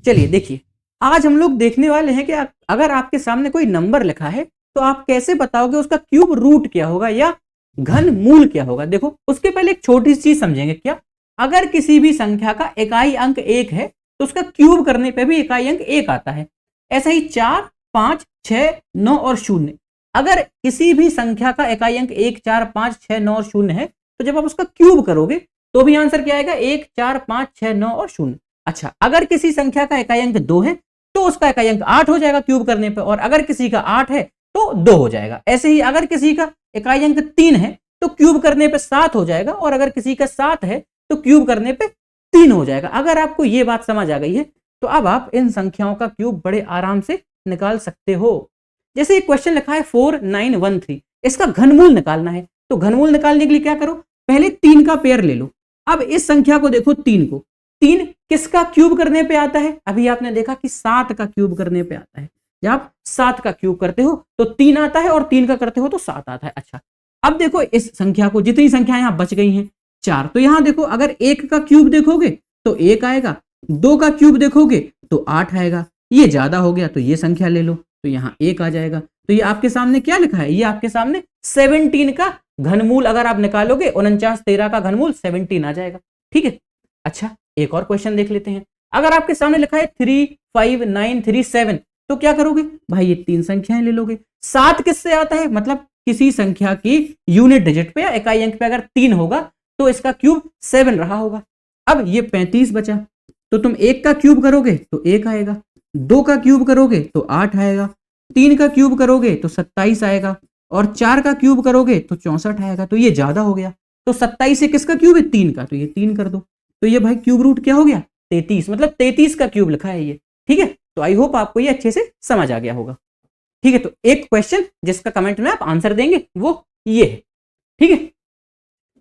चलिए देखिए, आज हम लोग देखने वाले हैं कि अगर आपके सामने कोई नंबर लिखा है तो आप कैसे बताओगे उसका क्यूब रूट क्या होगा या घन मूल क्या होगा। देखो उसके पहले एक छोटी सी चीज समझेंगे। क्या, अगर किसी भी संख्या का इकाई अंक 1 है तो उसका क्यूब करने पे भी इकाई अंक 1 आता है। ऐसा ही 4, 5, 6, 9 और 0, अगर किसी भी संख्या का इकाई अंक 1, 4, 5, 6, 9 और 0 है तो जब आप उसका क्यूब करोगे तो भी आंसर क्या आएगा, 1, 4, 5, 6, 9 और 0। अच्छा, अगर किसी संख्या का इकाई अंक 2 है तो उसका इकाई अंक 8 हो जाएगा क्यूब करने पर, और अगर किसी का 8 है तो 2 हो जाएगा। ऐसे ही अगर किसी का इकाई अंक 3 है तो क्यूब करने पे 7 हो जाएगा, और अगर किसी का 7 है तो क्यूब करने पे 3 हो जाएगा। अगर आपको ये बात समझ आ गई है तो अब आप इन संख्याओं का क्यूब बड़े आराम से निकाल सकते हो। जैसे एक क्वेश्चन लिखा है 4913, इसका घनमूल निकालना है। तो घनमूल निकालने के लिए क्या करो, पहले 3 का पेयर ले लो। अब इस संख्या को देखो, 3 को 3 किसका क्यूब करने पे आता है, अभी आपने देखा कि 7 का क्यूब करने पे आता है। जब आप 7 का क्यूब करते हो तो 3 आता है, और 3 का करते हो तो 7 आता है। अच्छा, अब देखो इस संख्या को, जितनी संख्या यहां बच गई हैं 4, तो यहां देखो अगर 1 का क्यूब देखोगे तो 1 आएगा, 2 का क्यूब देखोगे तो 8 आएगा, ये ज्यादा हो गया तो ये संख्या ले लो तो यहां 1 आ जाएगा। तो ये आपके सामने क्या लिखा है, ये आपके सामने 17 का घनमूल अगर आप निकालोगे 49 13 का घनमूल 17 आ जाएगा। ठीक है। अच्छा, एक और क्वेश्चन देख लेते हैं। अगर आपके सामने लिखा है 35937, तो क्या करोगे भाई, ये 3 संख्याएं ले लोगे। 7 किससे आता है, मतलब किसी संख्या की यूनिट डिजिट पे या इकाई अंक पे अगर 3 होगा तो इसका क्यूब 7 रहा होगा। अब ये 35 बचा, तो तुम 1 का क्यूब करोगे तो 1 आएगा, 2 का क्यूब करोगे तो 8 आएगा, 3 का क्यूब करोगे तो 27 आएगा, और 4 का क्यूब करोगे तो 64 आएगा। तो ये ज्यादा हो गया, तो 27 से किसका क्यूब है, 3 का, तो ये 3 कर दो। तो ये भाई क्यूब रूट क्या हो गया, 33, मतलब 33 का क्यूब लिखा है ये। ठीक है, तो आई होप आपको ये अच्छे से समझ आ गया होगा। ठीक है, तो एक क्वेश्चन जिसका कमेंट में आप आंसर देंगे वो ये है। ठीक है।